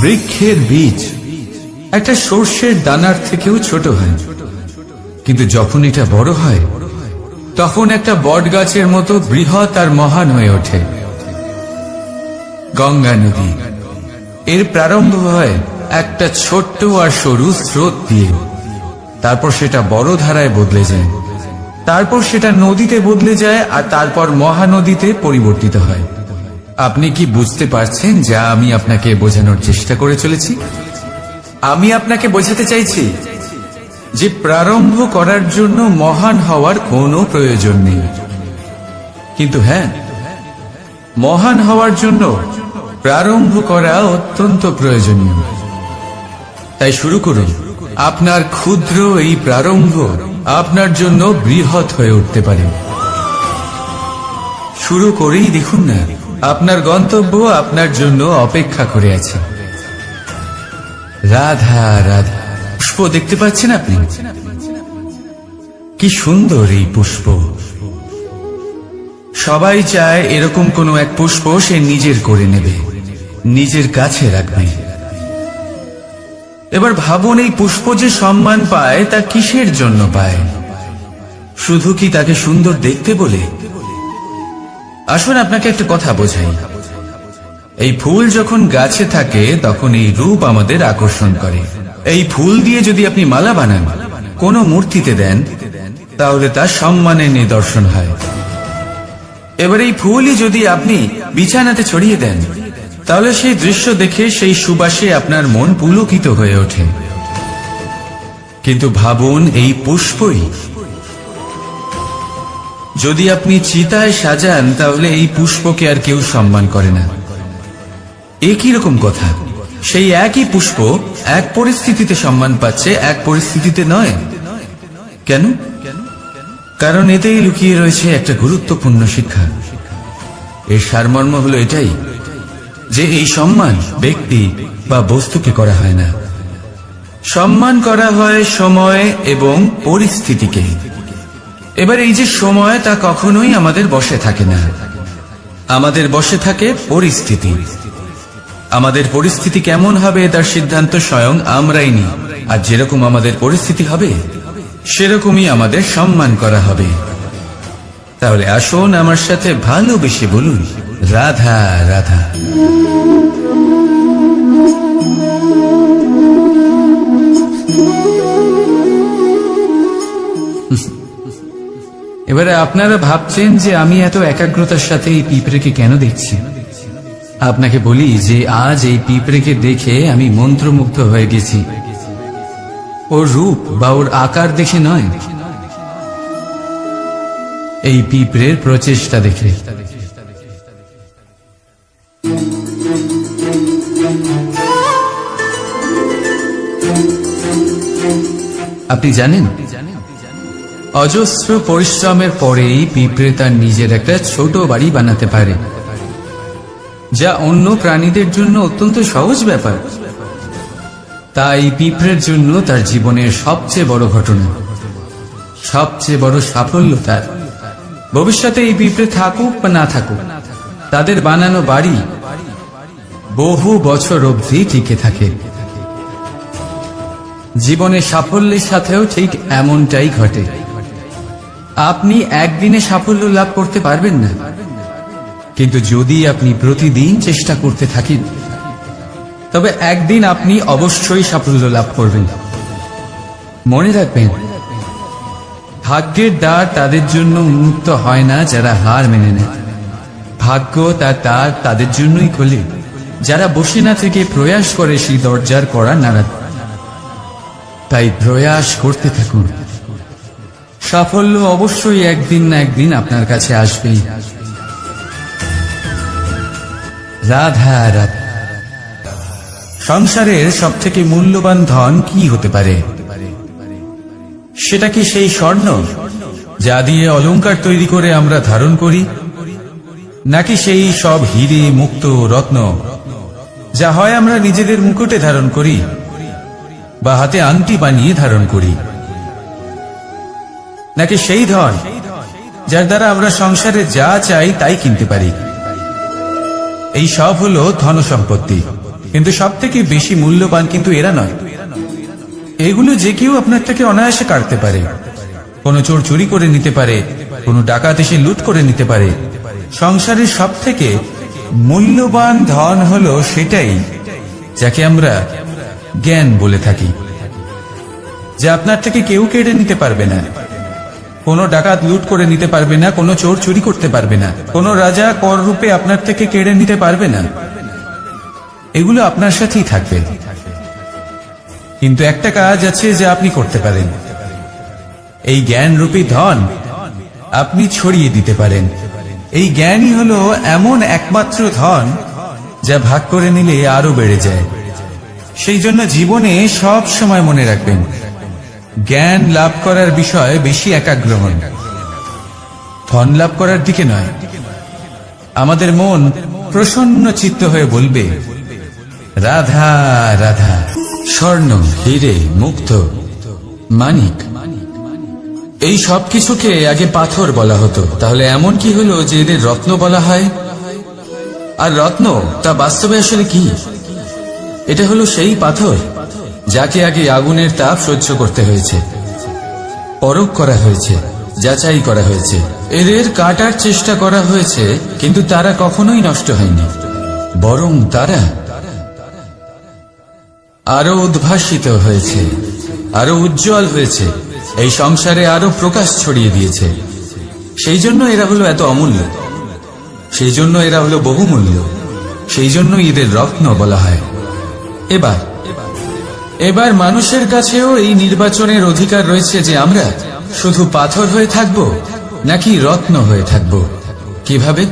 বৃক্ষের বীজ একটা সর্ষের দানার থেকেও ছোট হয়, কিন্তু যখন এটা বড় হয় তখন একটা বট গাছের মতো বৃহৎ আর মহান হয়ে ওঠে। গঙ্গা নদী এর প্রারম্ভ হয় একটা ছোট্ট আর সরু স্রোত দিয়ে, তারপর সেটা বড় ধারায় বদলে যায়, তারপর সেটা নদীতে বদলে যায়, আর তারপর মহানদীতে পরিবর্তিত হয়। আপনি কি বুঝতে পারছেন যা আমি আপনাকে বোঝানোর চেষ্টা করে চলেছি? আমি আপনাকে বোঝাতে চাইছি যে প্রারম্ভ করার জন্য মহান হওয়ার কোনো প্রয়োজন নেই, কিন্তু হ্যাঁ, মহান হওয়ার জন্য প্রারম্ভ করা অত্যন্ত প্রয়োজনীয়। তাই শুরু করুন। আপনার ক্ষুদ্র এই প্রারম্ভ আপনার জন্য বৃহৎ হয়ে উঠতে পারে। শুরু করেই দেখুন না, আপনার গন্তব্য আপনার জন্য অপেক্ষা করে আছে। রাধা রাধা। পুষ্প দেখতে পাচ্ছেন আপনি? কি সুন্দর এই পুষ্প। সবাই চায় এরকম কোনো এক পুষ্প সে নিজের করে নেবে, নিজের কাছে রাখবে। এবার ভাবুন, এই পুষ্প যে সম্মান পায় তা কিসের জন্য পায়? শুধু কি তাকে সুন্দর দেখতে বলে? আসুন আপনাকে একটা কথা বোঝাই। এই ফুল যখন গাছে থাকে তখন এই রূপ আমাদের আকর্ষণ করে। এই ফুল দিয়ে যদি আপনি মালা বানান, কোনো মূর্তিতে দেন, তাহলে তা সম্মানের নিদর্শন হয়। এবার এই ফুলই যদি আপনি বিছানাতে ছড়িয়ে দেন, তাহলে সেই দৃশ্য দেখে সেই সুবাসে আপনার মন পুলকিত হয়ে ওঠে। কিন্তু ভাবুন, এই পুষ্পই যদি আপনি চিতায় সাজান, তাহলে এই পুষ্পকে আর কেউ সম্মান করে না। একই রকম কথা, সেই একই পুষ্প এক পরিস্থিতিতে সম্মান পাচ্ছে, এক পরিস্থিতিতে নয়। কেন? কারণ এতেই লুকিয়ে রয়েছে একটা গুরুত্বপূর্ণ শিক্ষা। এর সারমর্ম হলো এটাই যে এই সম্মান ব্যক্তি বা বস্তুকে করা হয় না, সম্মান করা হয় সময় এবং পরিস্থিতিকে। এবার এই যে সময়, তা কখনোই আমাদের বশে থাকে না, আমাদের বশে থাকে পরিস্থিতি। আমাদের পরিস্থিতি কেমন হবে তার সিদ্ধান্ত স্বয়ং আমরাই নিই, আর যেরকম আমাদের পরিস্থিতি হবে সেরকমই আমাদের সম্মান করা হবে। তাহলে আসুন আমার সাথে ভালোবেসে বলুন, রাধা রাধা। এবারে আপনারা ভাবছেন যে আমি এত একাগ্রতার সাথে এই পিঁপড়েকে কেন দেখছি। আপনাকে বলি যে আজ এই পিঁপড়েকে দেখে আমি মন্ত্রমুগ্ধ হয়ে গেছি। ওর রূপ বা ওর আকার দেখে নয়, এই পিঁপড়ের প্রচেষ্টা দেখে। আপনি জানেন, অজস্র পরিশ্রমের পরেই পিঁপড়ে তার নিজের একটা ছোট বাড়ি বানাতে পারে, যা অন্য প্রাণীদের জন্য অত্যন্ত সহজ ব্যাপার। তাই পিঁপড়ের জন্য তার জীবনের সবচেয়ে বড় ঘটনা, সবচেয়ে বড় সাফল্য তার। ভবিষ্যতে এই পিঁপড়ে থাকুক বা না থাকুক, তাদের বানানো বাড়ি বহু বছর অবধি টিকে থাকে। জীবনের সাফল্যের সাথেও ঠিক এমনটাই ঘটে। আপনি একদিনে সাফল্য লাভ করতে পারবেন না, কিন্তু যদি আপনি প্রতিদিন চেষ্টা করতে থাকেন, তবে একদিন আপনি অবশ্যই সাফল্য লাভ করবেন। মনে রাখবেন, ভাগ্যের দ্বার তাদের জন্য উন্মুক্ত হয় না যারা হার মেনে নেয়। ভাগ্য তার দ্বার তাদের জন্যই খোলে যারা বসে না থেকে প্রয়াস করে সেই দরজার কড়া নাড়াতে। তাই প্রয়াস করতে থাকুন। সাফল্য অবশ্যই একদিন না একদিন আপনার কাছে আসবেই। রাধা রাধা। সংসারের সবথেকে মূল্যবান ধন কি হতে পারে? সেটা কি সেই স্বর্ণ যা দিয়ে অলংকার তৈরি করে আমরা ধারণ করি, নাকি সেই সব হিরে মুক্ত রত্ন যা হয় আমরা নিজেদের মুকুটে ধারণ করি বা হাতে আংটি বানিয়ে ধারণ করি, নাকি সেই ধন যার দ্বারা আমরা সংসারে যা চাই তাই কিনতে পারি? এই সব হলো ধন সম্পত্তি, কিন্তু সব থেকে বেশি মূল্যবান কিন্তু এরা নয়। এগুলো যে কেউ আপনার থেকে অনায়াসে কাটতে পারে। কোনো চোর চুরি করে নিতে পারে, কোনো ডাকাত এসে লুট করে নিতে পারে। সংসারের সব থেকে মূল্যবান ধন হলো সেটাই যাকে আমরা জ্ঞান বলে থাকি, যা আপনার থেকে কেউ কেড়ে নিতে পারবে না। কোনো ডাকাত লুট করে নিতে পারবে না, কোনো চোর চুরি করতে পারবে না, কোনো রাজা কর রূপে আপনার থেকে কেড়ে নিতে পারবে না। এগুলো আপনার সাথেই থাকবে। কিন্তু একটা কাজ আছে যা আপনি করতে পারেন। এই জ্ঞান রূপী ধন আপনি ছড়িয়ে দিতে পারেন। এই জ্ঞানই হলো এমন একমাত্র ধন যা ভাগ করে নিলে আরো বেড়ে যায়। সেই জন্য জীবনে সব সময় মনে রাখবেন, জ্ঞান লাভ করার বিষয়ে বেশি একাগ্র হন, ধন লাভ করার দিকে নয়। আমাদের মন প্রসন্ন চিত্ত হয়ে বলবে, রাধা রাধা। স্বর্ণ, হীরে, মুক্ত, মানিক, এই সব কিছুকে আগে পাথর বলা হতো। তাহলে এমন কি হলো যে এদের রত্ন বলা হয়? আর রত্ন তা বাস্তবে আসলে কি? এটা হলো সেই পাথর যাকে আগে আগুনের তাপ সহ্য করতে হয়েছে, পরখ করা হয়েছে, যাচাই করা হয়েছে, এদের কাটার চেষ্টা করা হয়েছে, কিন্তু তারা কখনোই নষ্ট হয়নি, বরং তারা আরো উদ্ভাসিত হয়েছে, আরো উজ্জ্বল হয়েছে, এই সংসারে আরো প্রকাশ ছড়িয়ে দিয়েছে। সেই জন্য এরা হলো এত অমূল্য, সেই জন্য এরা হলো বহুমূল্য, সেই জন্য এদের রত্ন বলা হয়। এবার মানুষের কাছেও এই নির্বাচনের অধিকার রয়েছে যে আমরা শুধু পাথর হয়ে থাকব নাকি রত্ন হয়ে থাকব। কিভাবে?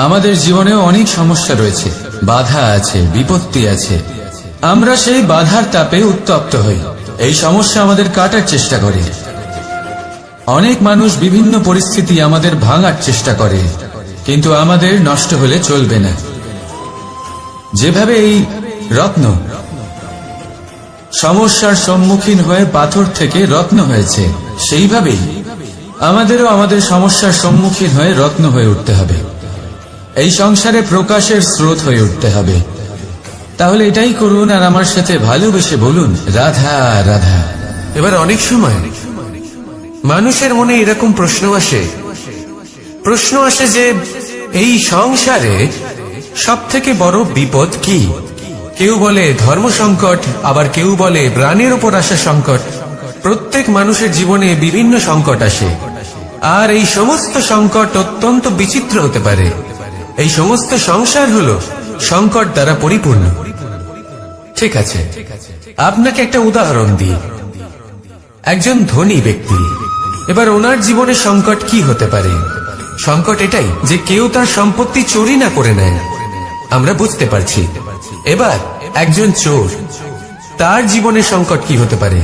আমাদের জীবনেও অনেক সমস্যা রয়েছে, বাধা আছে, বিপত্তি আছে। আমরা সেই বাধার তাপে উত্তপ্ত হই, এই সমস্যা আমাদের কাটার চেষ্টা করে। অনেক মানুষ বিভিন্ন পরিস্থিতি আমাদের ভাঙার চেষ্টা করে, কিন্তু আমাদের নষ্ট হলে চলবে না। যেভাবে এই রত্ন সমস্যার সম্মুখীন হয়ে পাথর থেকে রত্ন হয়েছে, সেইভাবেই আমাদেরও আমাদের সমস্যার সম্মুখীন হয়ে রত্ন হয়ে উঠতে হবে, এই সংসারে প্রকাশের স্রোত হয়ে উঠতে হবে। তাহলে এটাই করুন আর আমার সাথে ভালোবেসে বলুন, রাধা রাধা। এবার অনেক সময় মানুষের মনে এরকম প্রশ্ন আসে যে এই সংসারে সব থেকে বড় বিপদ কি? কেউ বলে ধর্ম সংকট, আবার কেউ বলে প্রাণের উপর আসা সংকট। প্রত্যেক মানুষের জীবনে বিভিন্ন সংকট আসে, আর এই সমস্ত সংকট অত্যন্ত বিচিত্র হতে পারে। এই সমস্ত সংসার হলো সংকট দ্বারা পরিপূর্ণ। ঠিক আছে, আপনাকে একটা উদাহরণ দিই। একজন ধনী ব্যক্তি, এবার ওনার জীবনে সংকট কি হতে পারে? সংকট এটাই যে কেউ তার সম্পত্তি চুরি না করে নেয়, আমরা বুঝতে পারছি। এবার একজন চোর, তার জীবনে সংকট কি হতে পারে?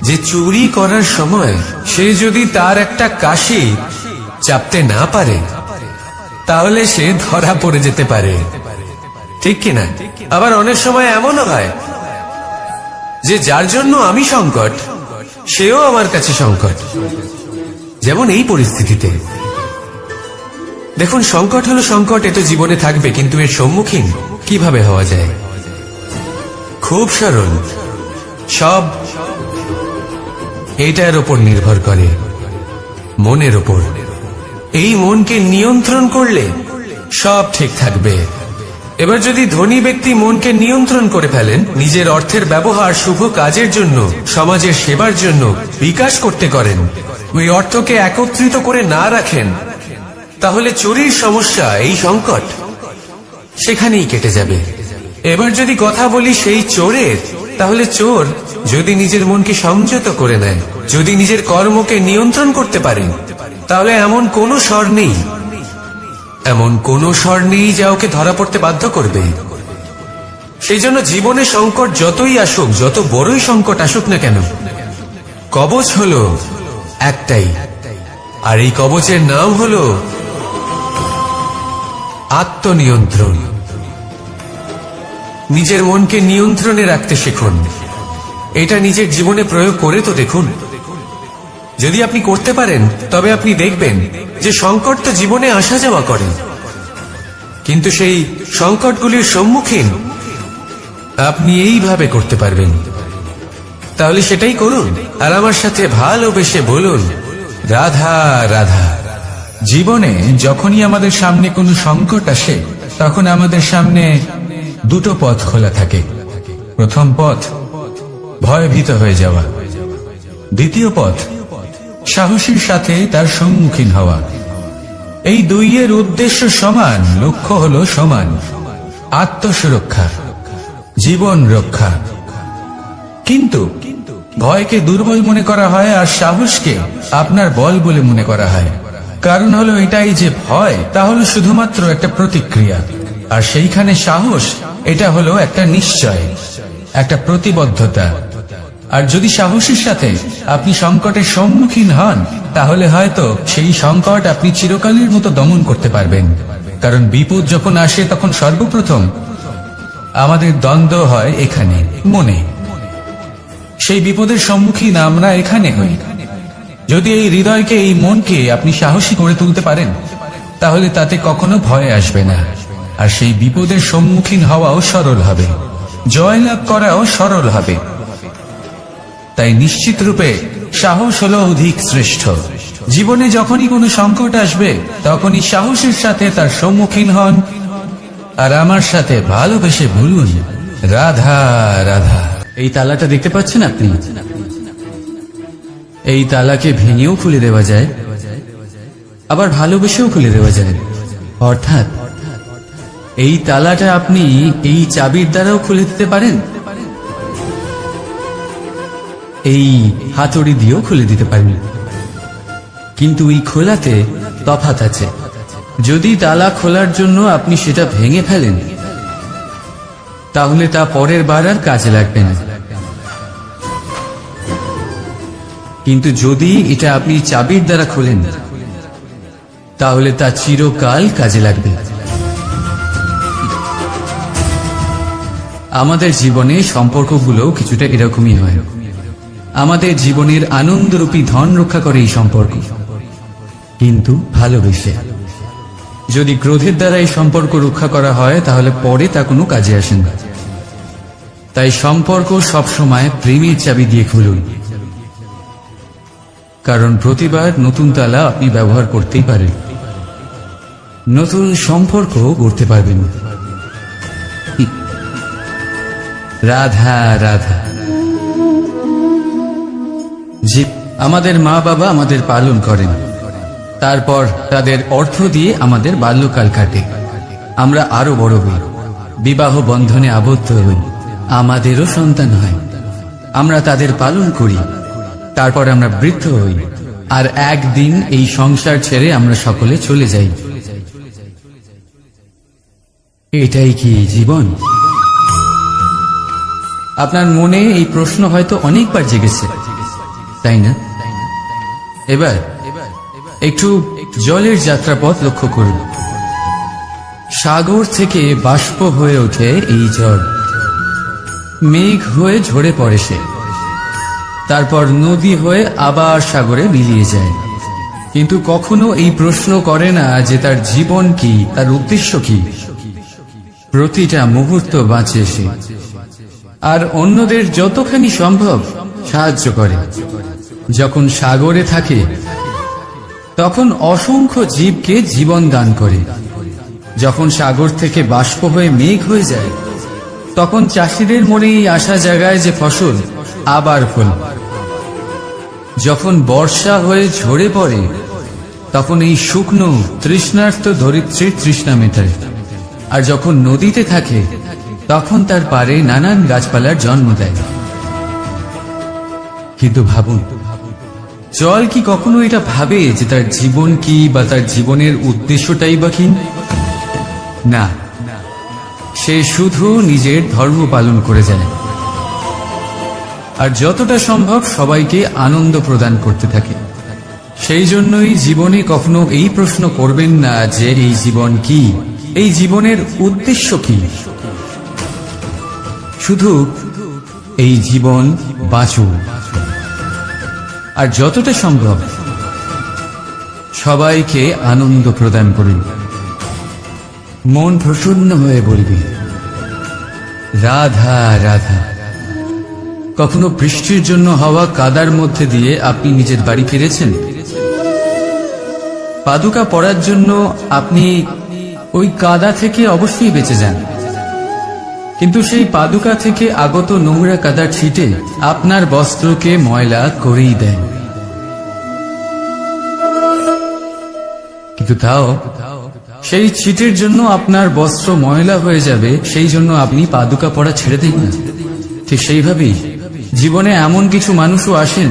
যে চুরি করার সময় সে যদি তার একটা কাশি চাপতে না পারে, তাহলে সে ধরা পড়ে যেতে পারে, ঠিক কিনা? আবার অনেক সময় এমনও হয় যে যার জন্য আমি সংকট, সেও আমার কাছে সংকট। যেমন এই পরিস্থিতিতে দেখুন, সংকট হলো সংকট, এ তো জীবনে থাকবে, কিন্তু এর সম্মুখীন কিভাবে হওয়া যায়? খুব সরল, সব এটার ওপর নির্ভর করে, মনের ওপর। এই মনকে নিয়ন্ত্রণ করলে সব ঠিক থাকবে। এবার যদি ধনী ব্যক্তি মনকে নিয়ন্ত্রণ করে ফেলেন, নিজের অর্থের ব্যবহার শুভ কাজের জন্য, সমাজের সেবার জন্য বিকাশ করতে করেন, ওই অর্থকে একত্রিত করে না রাখেন, তাহলে চুরির সমস্যা, এই সংকট সেখানেই কেটে যাবে। এবার যদি কথা বলি সেই চোরের, তাহলে চোর যদি নিজের মনকে সংযত করে নেয়, যদি নিজের কর্মকে নিয়ন্ত্রণ করতে পারে, তাহলে এমন কোনো স্বর নেই, এমন কোনো স্বর নেই যা ওকে ধরা পড়তে বাধ্য করবে। সেই জন্য জীবনে সংকট যতই আসুক, যত বড়ই সংকট আসুক না কেন, কবচ হলো একটাই, আর এই কবচের নাম হলো আত্মনিয়ন্ত্রণ। নিজের মনকে নিয়ন্ত্রণে রাখতে শিখুন। এটা নিজের জীবনে প্রয়োগ করে তো দেখুন। যদি আপনি করতে পারেন, তবে আপনি দেখবেন যে সংকট তো জীবনে আসা যাওয়া করে, কিন্তু সেই সংকটগুলির সম্মুখীন আপনি এইভাবে করতে পারবেন। তাহলে সেটাই করুন আর আমার সাথে ভালোবেসে বলুন, রাধা রাধা। জীবনে যখনই আমাদের সামনে কোনো সংকট আসে, তখন আমাদের সামনে দুটো পথ খোলা থাকে। প্রথম পথ ভয়ভীত হয়ে যাওয়া, দ্বিতীয় পথ সাহসীর সাথে তার সম্মুখীন হওয়া। এই দুইয়ের উদ্দেশ্য সমান, লক্ষ্য হলো সমান, আত্মসুরক্ষা, জীবন রক্ষা। কিন্তু ভয়কে দুর্বল মনে করা হয় আর সাহসকে আপনার বল বলে মনে করা হয়। কারণ হলো এটাই যে ভয় তা হলো শুধুমাত্র একটা প্রতিক্রিয়া, আর সেইখানে সাহস এটা হলো একটা নিশ্চয়, একটা প্রতিবদ্ধতা। আর যদি সাহসের সাথে আপনি সংকটের সম্মুখীন হন, তাহলে হয়তো সেই সংকট আপনি চিরকালের মতো দমন করতে পারবেন। কারণ বিপদ যখন আসে তখন সর্বপ্রথম আমাদের দ্বন্দ্ব হয় এখানে, মনে। সেই বিপদের সম্মুখীন আমরা এখানে হই। যদি এই হৃদয়কে, এই মনকে আপনি সাহসী করে তুলতে পারেন, তাহলে তাতে কখনো ভয় আসবে না, আর সেই বিপদের সম্মুখীন হওয়াও সরল হবে, জয়লাভ করাও সরল হবে। তাই নিশ্চিত রূপে সাহস হলো অধিক শ্রেষ্ঠ। জীবনে যখনই কোনো সংকট আসবে, তখনই সাহসের সাথে তার সম্মুখীন হন আর আমার সাথে ভালোবেসে বলুন, রাধা রাধা। এই তালাটা দেখতে পাচ্ছেন আপনি? এই তালাকে ভেঙেও খুলে দেওয়া যায়, আবার ভালোবেসেও খুলে দেওয়া যায়। অর্থাৎ এই তালাটা আপনি এই চাবির দ্বারাও খুলে দিতে পারেন, এই হাতুড়ি দিয়েও খুলে দিতে পারেন। কিন্তু এই খোলাতে তফাৎ আছে। যদি তালা খোলার জন্য আপনি সেটা ভেঙে ফেলেন, তাহলে তা পরের বার আর কাজে লাগবে না। কিন্তু যদি এটা আপনি চাবির দ্বারা খোলেন, তাহলে তা চিরকাল কাজে লাগবে। আমাদের জীবনে সম্পর্কগুলো কিছুটা এরকমই হয়। আমাদের জীবনের আনন্দরূপী ধন রক্ষা করে এই সম্পর্ক, কিন্তু ভালোবেসে। যদি ক্রোধের দ্বারা এই সম্পর্ক রক্ষা করা হয়, তাহলে পরে তা কোনো কাজে আসে না। তাই সম্পর্ক সবসময় প্রেমের চাবি দিয়ে খুলুন, কারণ প্রতিবার নতুন তালা আপনি ব্যবহার করতেই পারেন, নতুন সম্পর্ক গড়তে পারবেন। রাধা রাধা। জি, আমাদের মা বাবা আমাদের পালন করেন, তারপর তাদের অর্থ দিয়ে আমাদের বাল্যকাল কাটে। আমরা আরো বড় হই, বিবাহ বন্ধনে আবদ্ধ হই, আমাদেরও সন্তান হয়, আমরা তাদের পালন করি, তারপর আমরা বৃদ্ধ হই, আর একদিন এই সংসার ছেড়ে আমরা সকলে চলে যাই। এটাই কি জীবন? আপনার মনে এই প্রশ্ন হয়তো অনেকবার জেগেছে, তাই না? এবার একটু জলের যাত্রাপথ লক্ষ্য করুন। সাগর থেকে বাষ্প হয়ে ওঠে এই জল, মেঘ হয়ে ঝরে পড়ে সে, তারপর নদী হয়ে আবার সাগরে মিলিয়ে যায়। কিন্তু কখনো এই প্রশ্ন করে না যে তার জীবন কি, তার উদ্দেশ্য কি। প্রতিটা মুহূর্ত বাঁচে সে, আর অন্যদের যতখানি সম্ভব সাহায্য করে। যখন সাগরে থাকে, তখন অসংখ্য জীবকে জীবন দান করে। যখন সাগর থেকে বাষ্প হয়ে মেঘ হয়ে যায়, তখন চাষিদের মনে এই আশা জাগায় যে ফসল আবার ফল। যখন বর্ষা হয়ে ঝরে পড়ে, তখন এই শুকনো তৃষ্ণার্ত ধরিত্রীর তৃষ্ণা মেটায়। আর যখন নদীতে থাকে, তখন তার পারে নানান গাছপালার জন্ম দেয়। কিন্তু ভাবুন, জল কি কখনো এটা ভাবে যে তার জীবন কি বা তার জীবনের উদ্দেশ্যটাই বা কি? না, সে শুধু নিজের ধর্ম পালন করে যায়, আর যতটা সম্ভব সবাইকে আনন্দ প্রদান করতে থাকে। সেই জন্যই জীবনে কখনো এই প্রশ্ন করবেন না যে এই জীবন কি, এই জীবনের উদ্দেশ্য কি। শুধু এই জীবন বাঁচুন, আর যতটা সম্ভব সবাইকে আনন্দ প্রদান করুন। মন প্রসন্ন হয়ে বলবি, রাধা রাধা। কখনো বৃষ্টির জন্য হওয়া কাদার মধ্যে দিয়ে আপনি নিজের বাড়ি ফিরেছেন? পাদুকা পরার জন্য আপনি ওই কাদা থেকে অবশ্যই বেঁচে যান, কিন্তু সেই পাদুকা থেকে আগত নোংরা কাদার ছিটে আপনার বস্ত্রকে ময়লা করেই দেন। কিন্তু তাও সেই ছিটের জন্য আপনার বস্ত্র ময়লা হয়ে যাবে, সেই জন্য আপনি পাদুকা পরা ছেড়ে দিন না। ঠিক সেইভাবেই জীবনে এমন কিছু মানুষও আসেন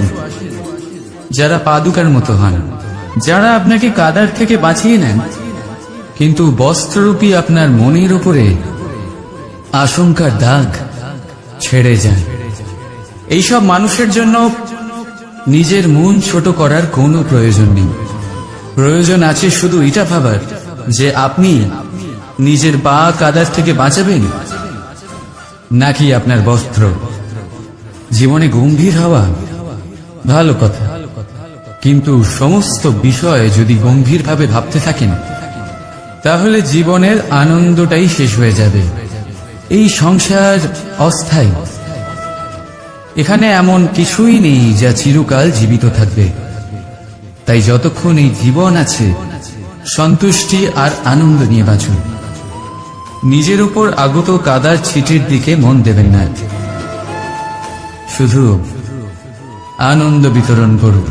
যারা পাদুকার মতো হন, যারা আপনাকে কাদার থেকে বাঁচিয়ে নেন, কিন্তু বস্ত্ররূপী আপনার মনের উপরে আশঙ্কার দাগ ছেড়ে যান। এইসব মানুষের জন্য নিজের মন ছোট করার কোনো প্রয়োজন নেই। প্রয়োজন আছে শুধু এটা ভাবার যে আপনি নিজের পা কাদার থেকে বাঁচাবেন নাকি আপনার বস্ত্র। জীবনে গম্ভীর হওয়া ভালো কথা, কিন্তু সমস্ত বিষয় যদি গম্ভীরভাবে ভাবতে থাকেন তাহলে জীবনের আনন্দটাই শেষ হয়ে যাবে। এই সংসার অস্থায়ী, এখানে এমন কিছুই নেই যা চিরকাল জীবিত থাকবে। তাই যতক্ষণ এই জীবন আছে সন্তুষ্টি আর আনন্দ নিয়ে বাঁচুন। নিজের উপর আগত কাদার ছিটের দিকে মন দেবেন না, শুধু আনন্দ বিতরণ করুন।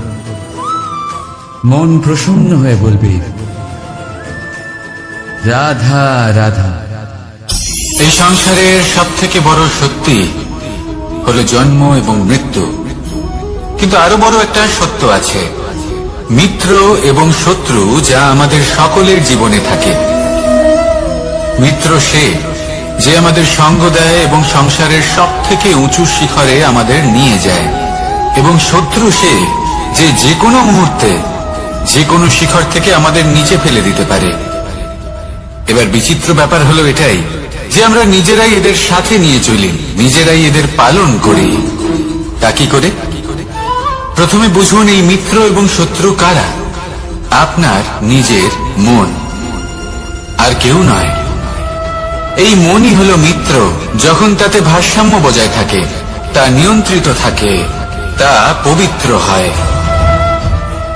মন প্রসন্ন হয়ে বলবে রাধা রাধা। এই সংসারের সব থেকে বড় সত্যি হলো জন্ম এবং মৃত্যু, কিন্তু আরো বড় একটা সত্য আছে, মিত্র এবং শত্রু, যা আমাদের সকলের জীবনে থাকে। মিত্র সে যে আমাদের সঙ্গ দেয় এবং সংসারের সব থেকে উঁচু শিখরে আমাদের নিয়ে যায়, এবং শত্রু সে যে যে কোনো মুহূর্তে যে কোনো শিখর থেকে আমাদের নিচে ফেলে দিতে পারে। এবার বিচিত্র ব্যাপার হলো এটাই যে আমরা নিজেরাই এদের সাথে নিয়ে চলি, নিজেরাই এদের পালন করি। তা কি করে? প্রথমে বুঝুন এই মিত্র এবং শত্রু কারা। আপনার নিজের মন, আর কেউ নয়। এই মনই হলো মিত্র যখন তাতে ভারসাম্য বজায় থাকে, তা নিয়ন্ত্রিত থাকে, তা পবিত্র হয়।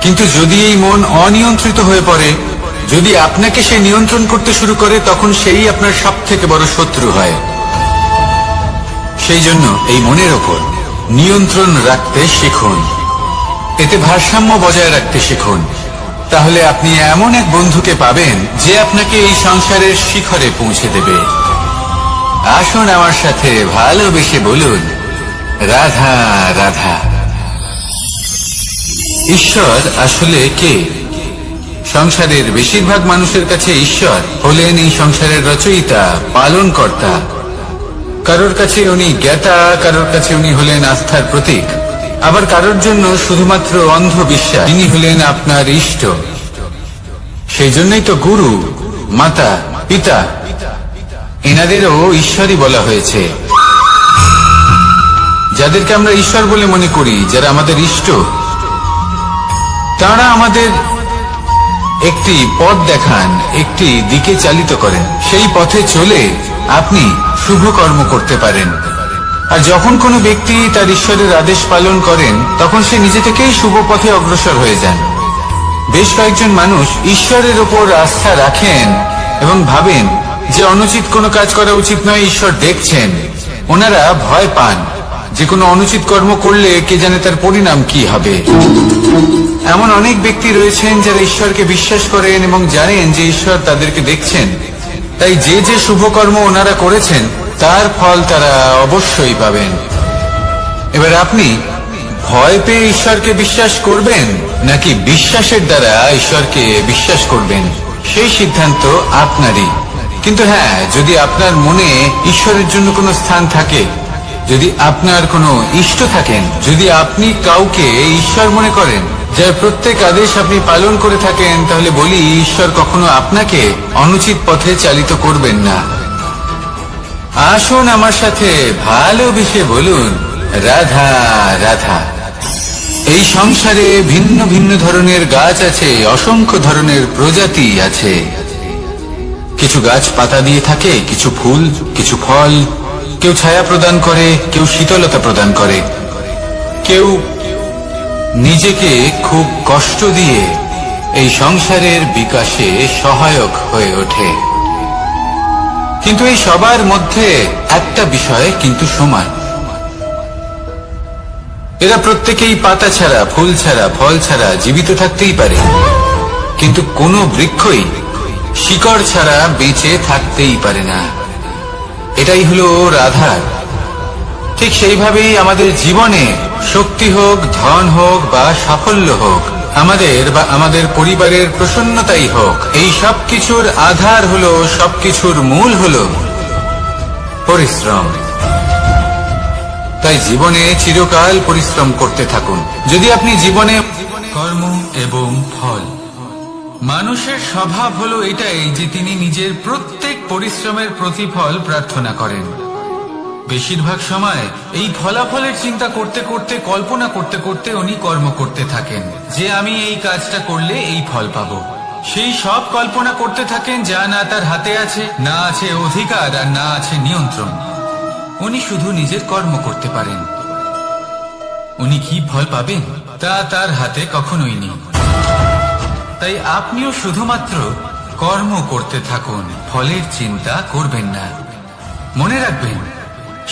কিন্তু যদি এই মন অনিয়ন্ত্রিত হয়ে পড়ে, যদি আপনাকে সে নিয়ন্ত্রণ করতে শুরু করে, তখন সেই আপনার সব থেকে বড় শত্রু হয়। সেই জন্য এই মনের ওপর নিয়ন্ত্রণ রাখতে শিখুন, এতে ভারসাম্য বজায় রাখতে শিখুন। তাহলে আপনি এমন এক বন্ধুকে পাবেন যে আপনাকে এই সংসারের শিখরে পৌঁছে দেবে। আসুন আমার সাথে ভালোবেসে বলুন রাধা রাধা। ঈশ্বর আসলে কে? সংসারের বেশিরভাগ মানুষের কাছে ঈশ্বর হলেন এই সংসারের রচয়িতা, পালনকর্তা। কারোর কাছে উনি জ্ঞাতা, কারোর কাছে উনি হলেন আস্থার প্রতীক, আবার কারোর জন্য শুধুমাত্র অন্ধ বিশ্বাস। তিনি হলেন আপনার ইষ্ট। সেই জন্যই তো গুরু, মাতা, পিতা এনাদেরও ঈশ্বরই বলা হয়েছে। যাদেরকে আমরা ঈশ্বর বলে মনে করি, যারা আমাদের ইষ্ট, তারা আমাদের একটি পথ দেখান, একটি দিকে চালিত করেন। সেই পথে চলে আপনি শুভ কর্ম করতে পারেন। আর যখন কোনো ব্যক্তি তার ঈশ্বরের আদেশ পালন করেন, তখন সে নিজে থেকেই শুভ পথে অগ্রসর হয়ে যান। বেশ কয়েকজন মানুষ ঈশ্বরের উপর আস্থা রাখেন এবং ভাবেন যে অনুচিত কোনো কাজ করা উচিত নয়, ঈশ্বর দেখছেন। ওনারা ভয় পান যে কোনো অনুচিত কর্ম করলে কে জানে তার পরিণাম কি হবে। এমন অনেক ব্যক্তি রয়েছেন যারা ঈশ্বরকে বিশ্বাস করেন এবং জানেন যে ঈশ্বর তাদেরকে দেখছেন। তাই যে যে শুভ কর্ম ওনারা করেছেন তার ফল তারা অবশ্যই পাবেন। এবার আপনি ভয় পেয়ে ঈশ্বরকে বিশ্বাস করবেন নাকি বিশ্বাসের দ্বারা ঈশ্বরকে বিশ্বাস করবেন, সেই সিদ্ধান্ত আপনারই। কিন্তু হ্যাঁ, যদি আপনার মনে ঈশ্বরের জন্য কোনো স্থান থাকে, যদি আপনার কোনো ইষ্ট থাকেন, যদি আপনি কাউকে ঈশ্বর মনে করেন, যার প্রত্যেক আদেশ আপনি পালন করে থাকেন, তাহলে বলি ঈশ্বর কখনো আপনাকে অনুচিত পথে চালিত করবেন না। আসুন আমার সাথে ভালোবেসে বলুন রাধা রাধা। এই সংসারে ভিন্ন ভিন্ন ধরনের গাছ আছে, অসংখ্য ধরনের প্রজাতি আছে। কিছু গাছ পাতা দিয়ে থাকে, কিছু ফুল, কিছু ফল, কেউ ছায়া প্রদান করে, কেউ শীতলতা প্রদান করে, কেউ নিজেকে খুব কষ্ট দিয়ে এই সংসারের বিকাশে সহায়ক হয়ে ওঠে। কিন্তু এই সবার মধ্যে একটা বিষয় কিন্তু সমান, এরা প্রত্যেকেই পাতা ছাড়া, ফুল ছাড়া, ফল ছাড়া জীবিত থাকতেই পারে, কিন্তু কোনো বৃক্ষই শিকড় ছাড়া বেঁচে থাকতেই পারে না। এটাই হলো রাধার। ঠিক সেইভাবেই আমাদের জীবনে শক্তি হোক, ধন হোক বা সাফল্য হোক, আমাদের বা আমাদের পরিবারের প্রসন্নতাই হোক, এই সব কিছুর আধার হলো, সবকিছুর মূল হলো পরিশ্রম। তাই জীবনে চিরকাল পরিশ্রম করতে থাকুন। যদি আপনি জীবনে কর্ম এবং ফল, মানুষের স্বভাব হলো এটাই যে তিনি নিজের প্রত্যেক পরিশ্রমের প্রতিফল প্রার্থনা করেন। বেশিরভাগ সময় এই ফলাফলের চিন্তা করতে করতে, কল্পনা করতে করতে উনি কর্ম করতে থাকেন যে আমি এই কাজটা করলে এই ফল পাবো। সেই সব কল্পনা করতে থাকেন যা না তার হাতে আছে, না আছে অধিকার আর না আছে নিয়ন্ত্রণ। উনি শুধু নিজের কর্ম করতে পারেন। উনি কি ফল পাবেন তা তার হাতে কখনোই নেই। তাই আপনিও শুধুমাত্র কর্ম করতে থাকুন, ফলের চিন্তা করবেন না। মনে রাখবেন,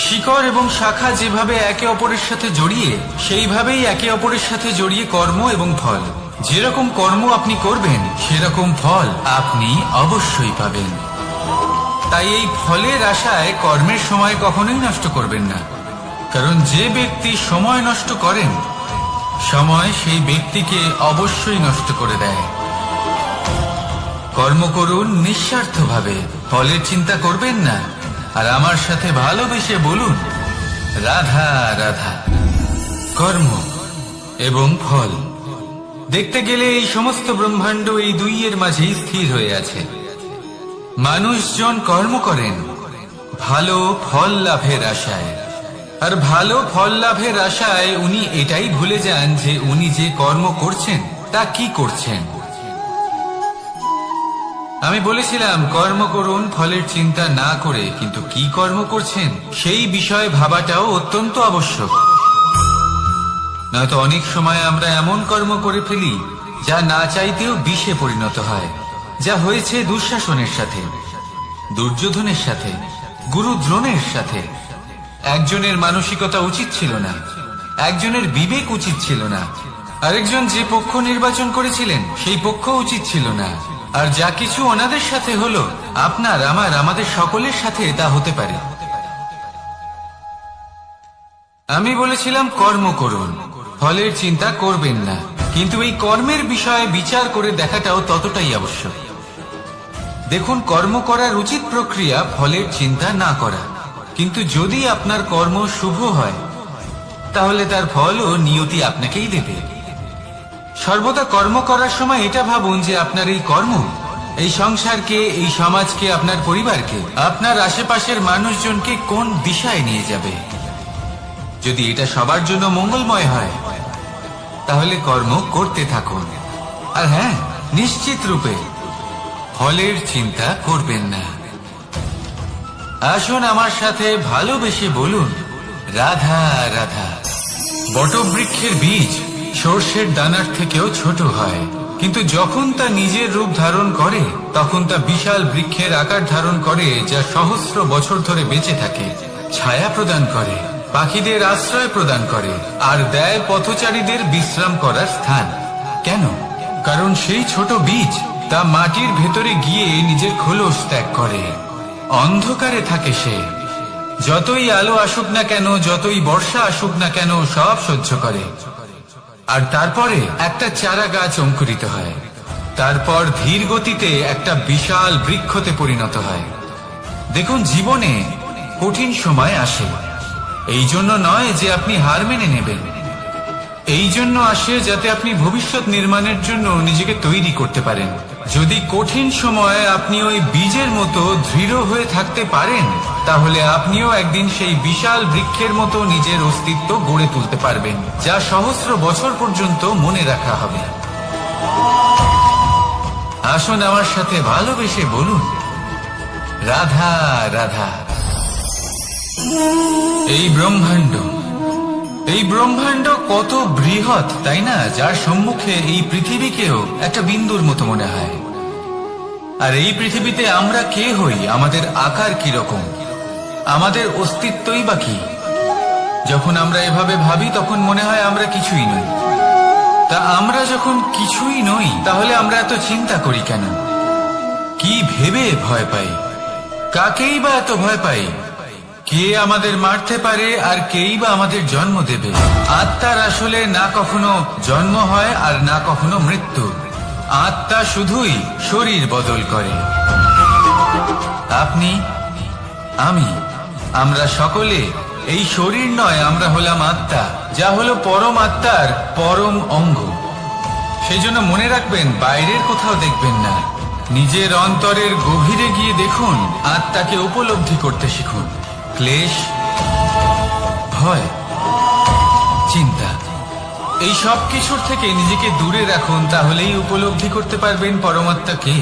শিকড় এবং শাখা যেভাবে একে অপরের সাথে জড়িয়ে, সেইভাবেই একে অপরের সাথে জড়িয়ে কর্ম এবং ফল। যেরকম কর্ম আপনি করবেন সেরকম ফল আপনি অবশ্যই পাবেন। তাই এই ফলের আশায় কর্মের সময় কখনোই নষ্ট করবেন না, কারণ যে ব্যক্তি সময় নষ্ট করেন, সময় সেই ব্যক্তিকে অবশ্যই নষ্ট করে দেয়। কর্ম করুন নিঃস্বার্থভাবে, ফলের চিন্তা করবেন না, আর আমার সাথে ভালোবেসে বলুন রাধা রাধা। কর্ম এবং ফল, দেখতে গেলে এই সমস্ত ব্রহ্মাণ্ড এই দুইয়ের মাঝেই স্থির হয়ে আছে। মানুষজন কর্ম করেন ভালো ফল লাভের আশায়, আর ভালো ফল লাভের আশায় উনি এটাই ভুলে যান যে উনি যে কর্ম করছেন তা কি করছেন। আমি বলেছিলাম কর্ম করুন ফলের চিন্তা না করে, কিন্তু কি কর্ম করছেন সেই বিষয়ে ভাবাটাও অত্যন্ত আবশ্যক। নয়তো অনেক সময় আমরা এমন কর্ম করে ফেলি যা না চাইতেও বিষে পরিণত হয়, যা হয়েছে দুঃশাসনের সাথে, দুর্যোধনের সাথে, গুরু দ্রোণের সাথে। একজনের মানসিকতা উচিত ছিল না, একজনের বিবেক উচিত ছিল না, আরেকজন যে পক্ষ নির্বাচন করেছিলেন সেই পক্ষ উচিত ছিল না। আর যা কিছু ওনাদের সাথে হলো, আপনার, আমার, আমাদের সকলের সাথে তা হতে পারে। আমি বলেছিলাম কর্ম করুন, ফলের চিন্তা করবেন না, কিন্তু এই কর্মের বিষয়ে বিচার করে দেখাটাও ততটাই আবশ্যক। দেখুন, কর্ম করার উচিত প্রক্রিয়া ফলের চিন্তা না করা, কিন্তু যদি আপনার কর্ম শুভ হয় তাহলে তার ফলও নিয়তি আপনাকেই দেবে। সর্বদা কর্ম করার সময় এটা ভাবুন যে আপনার এই কর্ম এই সংসারকে, এই সমাজকে, আপনার পরিবারকে, আপনার আশেপাশের মানুষজনকে কোন দিশায় নিয়ে যাবে। যদি এটা সবার জন্য মঙ্গলময় হয় তাহলে কর্ম করতে থাকুন। আর হ্যাঁ, নিশ্চিত রূপে ফলের চিন্তা করবেন না। আসুন আমার সাথে ভালোবেসে বলুন রাধা রাধা। বটবৃক্ষের বীজ সর্ষের দানার থেকেও ছোট হয়, কিন্তু যখন তা নিজের রূপ ধারণ করে তখন তা বিশাল বৃক্ষের আকার ধারণ করে, যা সহস্র বছর ধরে বেঁচে থাকে, ছায়া প্রদান করে, পাখিদের আশ্রয় প্রদান করে, আর দেয় পথচারীদের বিশ্রাম করার স্থান। কেন? কারণ সেই ছোট বীজ তা মাটির ভেতরে গিয়ে নিজের খোলস ত্যাগ করে। অন্ধকারে থাকে সে, যতই আলো আসুক না কেন, যতই বর্ষা আসুক না কেন, সব সহ্য করে। আর তারপরে একটা চারা গাছ অঙ্কুরিত হয়, তারপর ধীর গতিতে একটা বিশাল বৃক্ষতে পরিণত হয়। দেখুন, জীবনে কঠিন সময় আসে, এই জন্য নয় যে আপনি হার মেনে নেবেন, এই জন্য আসে যাতে আপনি ভবিষ্যৎ নির্মাণের জন্য নিজেকে তৈরি করতে পারেন। যদি কঠিন সময়ে আপনি ওই বীজের মতো দৃঢ় হয়ে থাকতে পারেন, তাহলে আপনিও একদিন সেই বিশাল বৃক্ষের মতো নিজের অস্তিত্ব গড়ে তুলতে পারবেন, যা সহস্র বছর পর্যন্ত মনে রাখা হবে। আসুন আমার সাথে ভালোবেসে বলুন রাধা রাধা। এই ব্রহ্মাণ্ড, এই ব্রহ্মাণ্ড কত বৃহৎ তাই না, যার সম্মুখে এই পৃথিবীকেও একটা বিন্দুর মতো মনে হয়। আর এই পৃথিবীতে আমরা কে হই, আমাদের আকার কি রকম, আমাদের অস্তিত্বই বা কি? যখন আমরা এভাবে ভাবি তখন মনে হয় আমরা কিছুই নই। তা আমরা যখন কিছুই নই তাহলে আমরা এত চিন্তা করি কেন? কি ভেবে ভয় পাই? কাকেই বা এত ভয় পাই? কে আমাদের মারতে পারে আর কেই বা আমাদের জন্ম দেবে? আত্মার আসলে না কখনো জন্ম হয় আর না কখনো মৃত্যু। আত্মা শুধুই শরীর বদল করে। আপনি, আমি, আমরা সকলে এই শরীর নয়, আমরা হলাম আত্মা, যা হলো পরম আত্মার পরম অঙ্গ। সেই জন্য মনে রাখবেন, বাইরের কোথাও দেখবেন না, নিজের অন্তরের গভীরে গিয়ে দেখুন, আত্মাকে উপলব্ধি করতে শিখুন। ক্লেশ, ভয়, চিন্তা, এই সব কিছুর থেকে নিজেকে দূরে রাখুন, তাহলেই উপলব্ধি করতে পারবেন পরমাত্মাকে।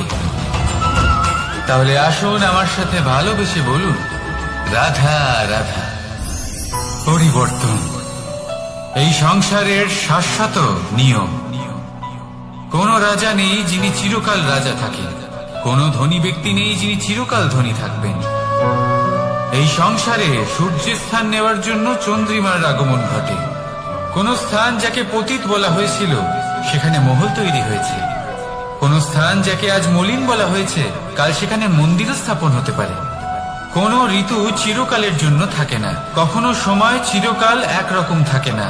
তাহলে আসুন আমার সাথে ভালোবেসে বলুন, রাধা রাধা। পরিবর্তন এই সংসারের শাশ্বত নিয়ম। কোন রাজা নেই যিনি চিরকাল রাজা থাকেন, কোন ধনী ব্যক্তি নেই যিনি চিরকাল ধনী থাকবেন। এই সংসারে সূর্যের স্থান নেওয়ার জন্য চন্দ্রিমার আগমন ঘটে। কোন স্থান যাকে পতিত বলা হয়েছিল সেখানে মহল তৈরি হয়েছে। কোন স্থান যাকে আজ মলিন বলা হয়েছে কাল সেখানে মন্দির স্থাপন হতে পারে। কোন ঋতু চিরকালের জন্য থাকে না, কখনো সময় চিরকাল একরকম থাকে না।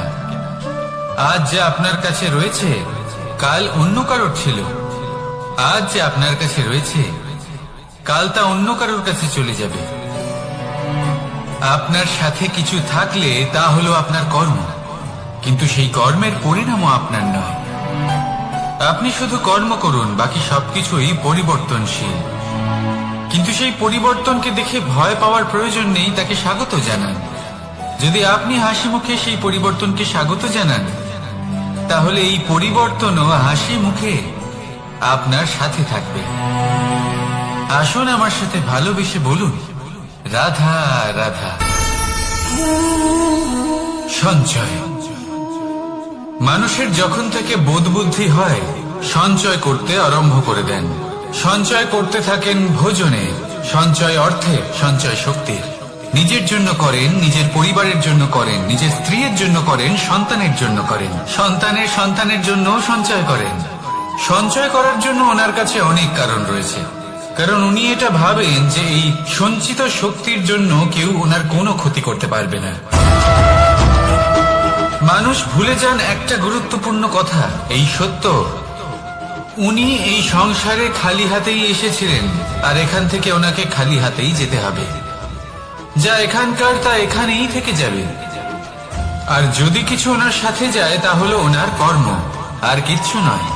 আজ যা আপনার কাছে রয়েছে কাল অন্য কারোর ছিল, আজ যে আপনার কাছে রয়েছে কাল তা অন্য কারোর কাছে চলে যাবে। আপনার সাথে কিছু থাকলে তা হলো আপনার কর্ম, কিন্তু সেই কর্মের পরিণামও আপনার নয়। আপনি শুধু কর্ম করুন, বাকি সবকিছুই পরিবর্তনশীল। কিন্তু সেই পরিবর্তনকে দেখে ভয় পাওয়ার প্রয়োজন নেই, তাকে স্বাগত জানান। যদি আপনি হাসি মুখে সেই পরিবর্তনকে স্বাগত জানান, তাহলে এই পরিবর্তনও হাসি মুখে আপনার সাথে থাকবে। আসুন আমার সাথে ভালোবেসে বলুন, রাধা রাধা। সঞ্চয়, মানুষের যখন থেকে বোধ বুদ্ধি হয় সঞ্চয় করতে আরম্ভ করে দেন। সঞ্চয় করতে থাকেন ভোজনে, সঞ্চয় অর্থে, সঞ্চয় শক্তির। নিজের জন্য করেন, নিজের পরিবারের জন্য করেন, নিজের স্ত্রীর জন্য করেন, সন্তানের জন্য করেন, সন্তানের সন্তানের জন্য সঞ্চয় করেন। সঞ্চয় করার জন্য ওনার কাছে অনেক কারণ রয়েছে, কারণ উনি এটা ভাবেন যে এই সঞ্চিত শক্তির জন্য কেউ ওনার কোনো ক্ষতি করতে পারবে না। মানুষ ভুলে যান একটা গুরুত্বপূর্ণ কথা, এই সত্য, উনি এই সংসারে খালি হাতেই এসেছিলেন আর এখান থেকে ওনাকে খালি হাতেই যেতে হবে। যা এখানকার তা এখানেই থেকে যাবে। আর যদি কিছু ওনার সাথে যায় তা হলো ওনার কর্ম, আর কিচ্ছু নয়।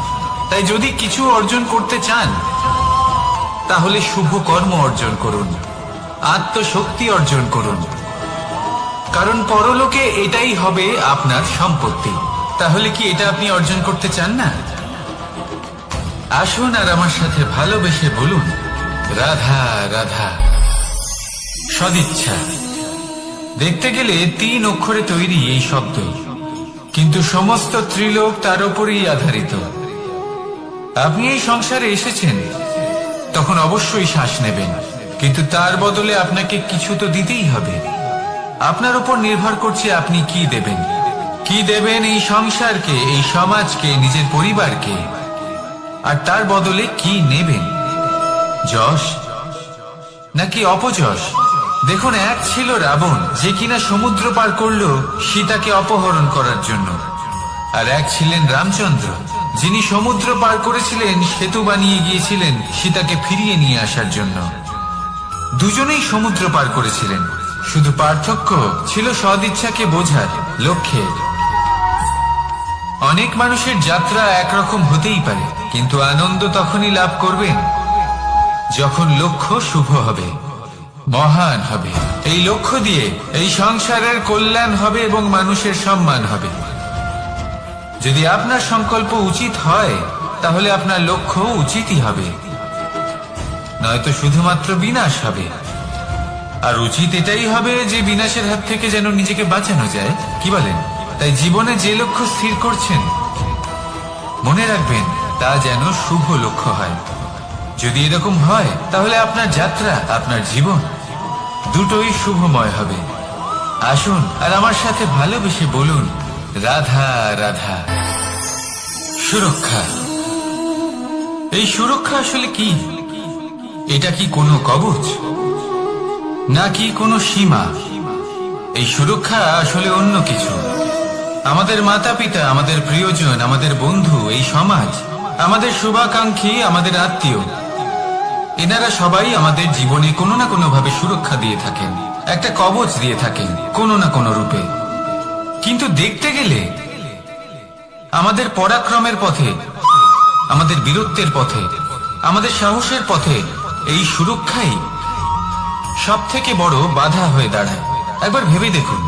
তাই যদি কিছু অর্জন করতে চান তাহলে শুভ কর্ম অর্জন করুন, আত্মশক্তি অর্জন করুন, কারণ পরলোকে এটাই হবে আপনার সম্পত্তি। তাহলে কি এটা আপনি অর্জন করতে চান না? আসুন আর আমার সাথে ভালোবেসে বলুন, রাধা রাধা। সদিচ্ছা, দেখতে গেলে 3 অক্ষরে তৈরি এই শব্দ, কিন্তু সমস্ত ত্রিলোক তার উপরেই আধারিত। আপনি এই সংসারে এসেছেন, তখন অবশ্যই শ্বাস নেবেন, কিন্তু তার বদলে আপনাকে কিছু তো দিতেই হবে। আপনার উপর নির্ভর করছে আপনি কি দেবেন। কি দেবেন এই সংসারকে, এই সমাজকে, নিজের পরিবারকে, আর তার বদলে কি নেবেন? যশ নাকি অপযশ? দেখুন, এক ছিল রাবণ, যে কিনা সমুদ্র পার করল সীতাকে অপহরণ করার জন্য, আর এক ছিলেন রামচন্দ্র, যিনি সমুদ্র পার করেছিলেন, সেতু বানিয়ে গিয়েছিলেন সীতাকে ফিরিয়ে নিয়ে আসার জন্য। দুজনেই সমুদ্র পার করেছিলেন, শুধু পার্থক্য ছিল সদিচ্ছাকে বোঝার, লক্ষ্যের। অনেক মানুষের যাত্রা একরকম হতেই পারে, কিন্তু আনন্দ তখনই লাভ করবেন যখন লক্ষ্য শুভ হবে, মহান হবে। এই লক্ষ্য দিয়ে এই সংসারের কল্যাণ হবে এবং মানুষের সম্মান হবে। যদি আপনার সংকল্প উচিত হয় তাহলে আপনার লক্ষ্য উচিতই হবে, নয়তো শুধুমাত্র বিনাশ হবে। আর উচিত এটাই হবে যে বিনাশের হাত থেকে যেন নিজেকে বাঁচানো যায়, কি বলেন? তাই জীবনে যে লক্ষ্য স্থির করছেন মনে রাখবেন তা যেন শুভ লক্ষ্য হয়। যদি এরকম হয় তাহলে আপনার যাত্রা, আপনার জীবন দুটোই শুভময় হবে। আসুন আর আমার সাথে ভালোবেসে বলুন, রাধা রাধা। সুরক্ষা। এই সুরক্ষা আসলে কি? এটা কি কোনো কবচ নাকি কোনো সীমা? এই সুরক্ষা আসলে অন্য কিছু। আমাদের মাতা পিতা, আমাদের প্রিয়জন, আমাদের বন্ধু, এই সমাজ, আমাদের শুভাকাঙ্ক্ষী, আমাদের আত্মীয়, এনারা সবাই আমাদের জীবনে কোনো না কোনো ভাবে সুরক্ষা দিয়ে থাকেন, একটা কবচ দিয়ে থাকেন কোনো না কোনো রূপে। কিন্তু দেখতে গেলে আমাদের পরাক্রমের পথে, আমাদের বীরত্বের পথে, আমাদের সাহসের পথে এই সুরক্ষাই সব থেকে বড় বাধা হয়ে দাঁড়ায়। একবার ভেবে দেখুন,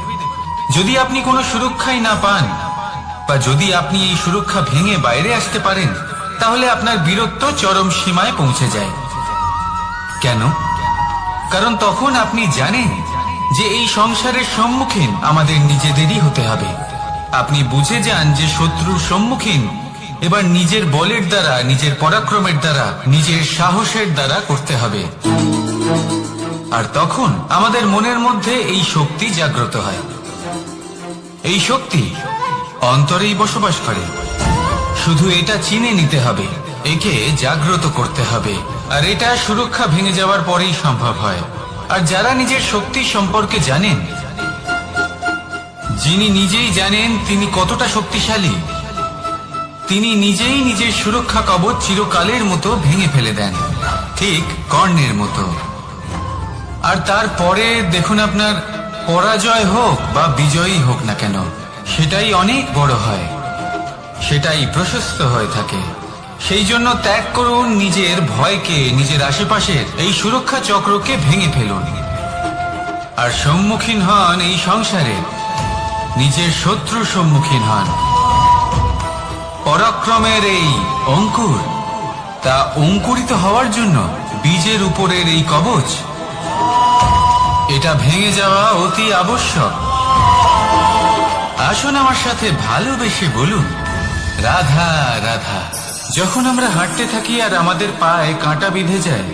যদি আপনি কোনো সুরক্ষাই না পান, বা যদি আপনি এই সুরক্ষা ভেঙে বাইরে আসতে পারেন, তাহলে আপনার বীরত্ব চরম সীমায় পৌঁছে যায়। কেন? কারণ তখন আপনি জানেন যে এই সংসারের সম্মুখীন আমাদের নিজেদেরই হতে হবে। আপনি বুঝে যান যে শত্রুর সম্মুখীন এবার নিজের বলের দ্বারা, নিজের পরাক্রমের দ্বারা, নিজের সাহসের দ্বারা করতে হবে। আর তখন আমাদের মনের মধ্যে এই শক্তি জাগ্রত হয়। এই শক্তি অন্তরেই বসবাস করে। শুধু এটা চিনে নিতে হবে, একে জাগ্রত করতে হবে। আর এটা সুরক্ষা ভেঙে যাওয়ার পরেই সম্ভব হয়। আর যারা নিজের শক্তি সম্পর্কে জানেন, যিনি নিজেই জানেন তিনি কতটা শক্তিশালী, তিনি নিজেই নিজের সুরক্ষা কবচ চিরকালের মতো ভেঙে ফেলে দেন, ঠিক কর্ণের মতো। আর তারপরে দেখুন, আপনার পরাজয় হোক বা বিজয়ী হোক না কেন, সেটাই অনেক বড় হয়, সেটাই প্রশস্ত হয়ে থাকে। সেই জন্য ত্যাগ করুন নিজের ভয়কে, নিজের আশেপাশের এই সুরক্ষা চক্রকে ভেঙে ফেলুন। আর সম্মুখীন হন এই সংসারে নিজের শত্রুর সম্মুখীন হন। পরাক্রমের এই অঙ্কুর, তা অঙ্কুরিত হওয়ার জন্য বীজের উপরের এই কবচ, এটা ভেঙে যাওয়া অতি আবশ্যক। আসুন আমার সাথে ভালোবেসে বলুন, রাধা রাধা। যখন আমরা হাঁটতে থাকি আর আমাদের পায়ে কাঁটা বিঁধে যায়,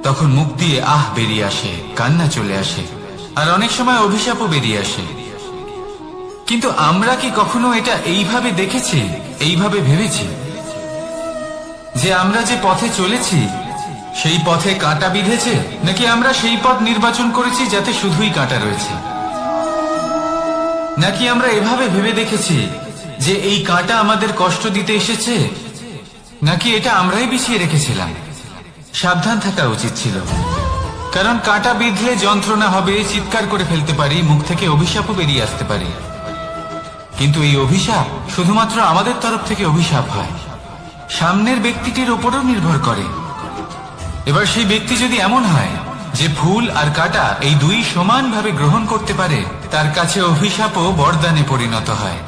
তখন মুখ দিয়ে আহ বেরিয়ে আসে, কান্না চলে আসে, আর অনেক সময় অভিশাপও বেরিয়ে আসে। কিন্তু আমরা কি কখনো এটা এইভাবে দেখেছি, এইভাবে ভেবেছি যে আমরা যে পথে চলেছি সেই পথে কাঁটা বিঁধেছে, নাকি আমরা সেই পথ নির্বাচন করেছি যাতে শুধুই কাঁটা রয়েছে? নাকি আমরা এভাবে ভেবে দেখেছি যে এই কাঁটা আমাদের কষ্ট দিতে এসেছে, নাকি এটা আমরাই বিছিয়ে রেখেছিলাম? সাবধান থাকা উচিত ছিল, কারণ কাঁটা বিঁধলে যন্ত্রণা হবে, চিৎকার করে ফেলতে পারি, মুখ থেকে অভিশাপও বেরিয়ে আসতে পারে। কিন্তু এই অভিশাপ শুধুমাত্র আমাদের তরফ থেকে অভিশাপ হয়, সামনের ব্যক্তিটির উপরও নির্ভর করে। এবার সেই ব্যক্তি যদি এমন হয় যে ফুল আর কাঁটা এই দুই সমানভাবে গ্রহণ করতে পারে, তার কাছে অভিশাপও বরদানে পরিণত হয়।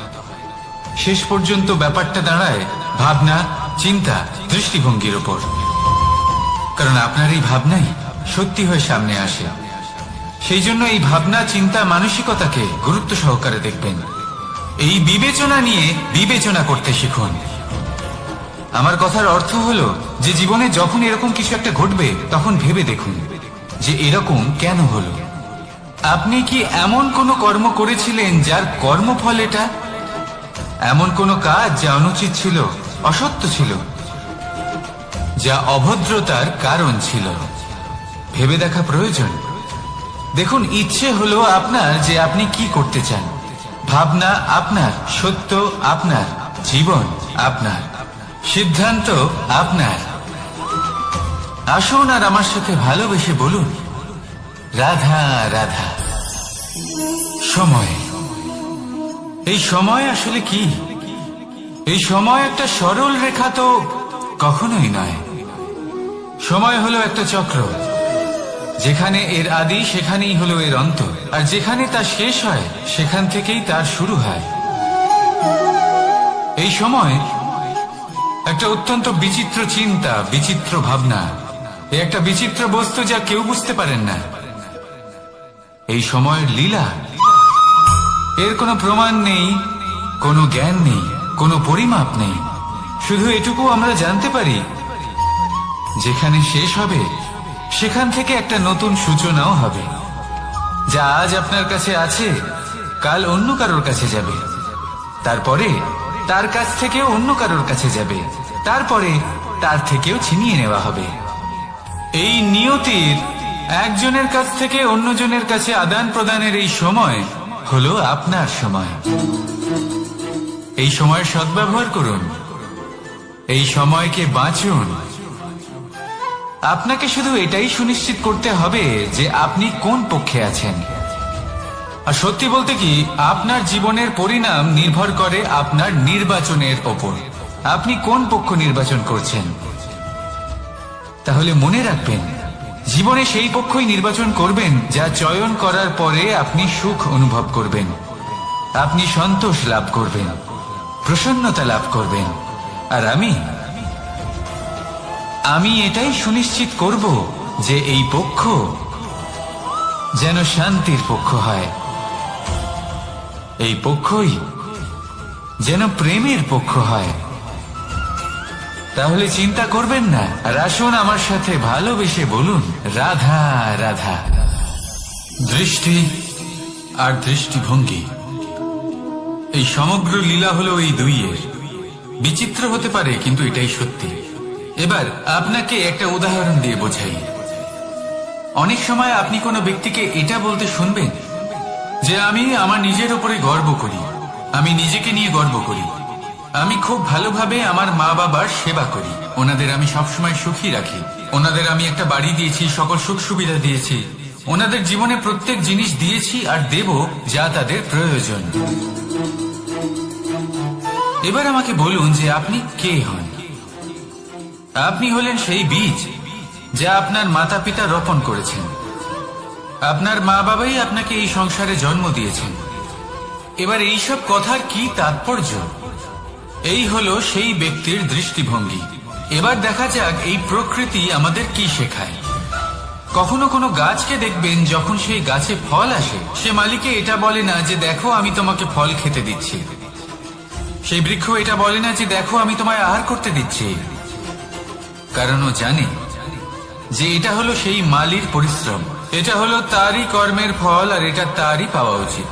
শেষ পর্যন্ত ব্যাপারটা দাঁড়ায় ভাবনা, চিন্তা, দৃষ্টিভঙ্গির উপর। কারণ আপনার এই ভাবনাই সত্যি হয়ে সামনে আসে। সেই জন্য এই ভাবনা, চিন্তা, মানসিকতাকে গুরুত্ব সহকারে দেখবেন। এই বিবেচনা নিয়ে বিবেচনা করতে শিখুন। আমার কথার অর্থ হলো যে জীবনে যখন এরকম কিছু একটা ঘটবে, তখন ভেবে দেখুন যে এরকম কেন হলো। আপনি কি এমন কোনো কর্ম করেছিলেন যার কর্মফল এটা? এমন কোনো কাজ যা অনুচিত ছিল, অসত্য ছিল, যা অভদ্রতার কারণ ছিল? ভেবে দেখা প্রয়োজন। দেখুন, ইচ্ছে হলো আপনার যে আপনি কি করতে চান, ভাবনা আপনার, সত্য আপনার, জীবন আপনার, সিদ্ধান্ত আপনার। আসুন আর আমার সাথে ভালোবেসে বলুন, রাধা রাধা। সময়। এই সময় আসলে কি? এই সময় একটা সরল রেখা তো কখনোই নয়। সময় হলো একটা চক্র, যেখানে এর আদি সেখানেই হলো এর অন্ত, আর যেখানে তা শেষ হয় সেখান থেকেই তার শুরু হয়। এই সময় একটা অত্যন্ত বিচিত্র চিন্তা, বিচিত্র ভাবনা, একটা বিচিত্র বস্তু যা কেউ বুঝতে পারেন না। এই সময়ের লীলা। এর কোনো প্রমাণ নেই, কোনো জ্ঞান নেই, কোনো পরিমাপ নেই। শুধু এটুকু আমরা জানতে পারি, যেখানে শেষ হবে সেখান থেকে একটা নতুন সূচনাও হবে। যা আজ আপনার কাছে আছে কাল অন্য কারোর কাছে যাবে, তারপরে তার কাছ থেকেও অন্য কারোর কাছে যাবে, তারপরে তার থেকেও ছিনিয়ে নেওয়া হবে। এই নিয়তির একজনের কাছ থেকে অন্যজনের কাছে আদান প্রদানের এই সময় হলো আপনার সময়। এই সময়ের সদ্ব্যবহার করুন, এই সময়কে বাঁচুন। আপনাকে শুধু এটাই সুনিশ্চিত করতে হবে যে আপনি কোন পক্ষে আছেন। আর সত্যি বলতে কি, আপনার জীবনের পরিণাম নির্ভর করে আপনার নির্বাচনের ওপর। আপনি কোন পক্ষ নির্বাচন করছেন। তাহলে মনে রাখবেন, জীবনে সেই পক্ষই নির্বাচন করবেন যা চয়ন করার পরে আপনি সুখ অনুভব করবেন, আপনি সন্তোষ লাভ করবেন, প্রসন্নতা লাভ করবেন। আর আমি এটাই সুনিশ্চিত করব যে এই পক্ষ যেন শান্তির পক্ষ হয়, এই পক্ষই যেন প্রেমের পক্ষ হয়। তাহলে চিন্তা করবেন না, আর আসুন আমার সাথে ভালোবেসে বলুন, রাধা রাধা। দৃষ্টি আর দৃষ্টিভঙ্গি, এই সমগ্র লীলা হলো এই দুইয়ের। বিচিত্র হতে পারে, কিন্তু এটাই সত্যি। এবার আপনাকে একটা উদাহরণ দিয়ে বোঝাই। অনেক সময় আপনি কোনো ব্যক্তিকে এটা বলতে শুনবেন যে আমি আমার নিজের উপরে গর্ব করি, আমি নিজেকে নিয়ে গর্ব করি, আমি খুব ভালোভাবে আমার মা বাবার সেবা করি, ওনাদের আমি সবসময় সুখী রাখি, ওনাদের আমি একটা বাড়ি দিয়েছি, সকল সুখ সুবিধা দিয়েছি, ওনাদের জীবনে প্রত্যেক জিনিস দিয়েছি আর দেব যা তাদের প্রয়োজন। এবার আমাকে বলুন যে আপনি কে হন। আপনি হলেন সেই বীজ যা আপনার মাতা পিতা রোপণ করেছেন। আপনার মা বাবাই আপনাকে এই সংসারে জন্ম দিয়েছেন। এবার এইসব কথার কি তাৎপর্য? এই হলো সেই ব্যক্তির দৃষ্টিভঙ্গি। এবার দেখা যাক এই প্রকৃতি আমাদের কি শেখায়। কখনো কোনো গাছকে দেখবেন, যখন সেই গাছে ফল আসে, সে মালিকে এটা বলে না যে দেখো আমি তোমাকে ফল খেতে দিচ্ছি। সেই বৃক্ষ এটা বলে না যে দেখো আমি তোমায় আহার করতে দিচ্ছি, কারণ ও জানে যে এটা হলো সেই মালির পরিশ্রম, এটা হলো তারই কর্মের ফল, আর এটা তারই পাওয়া উচিত।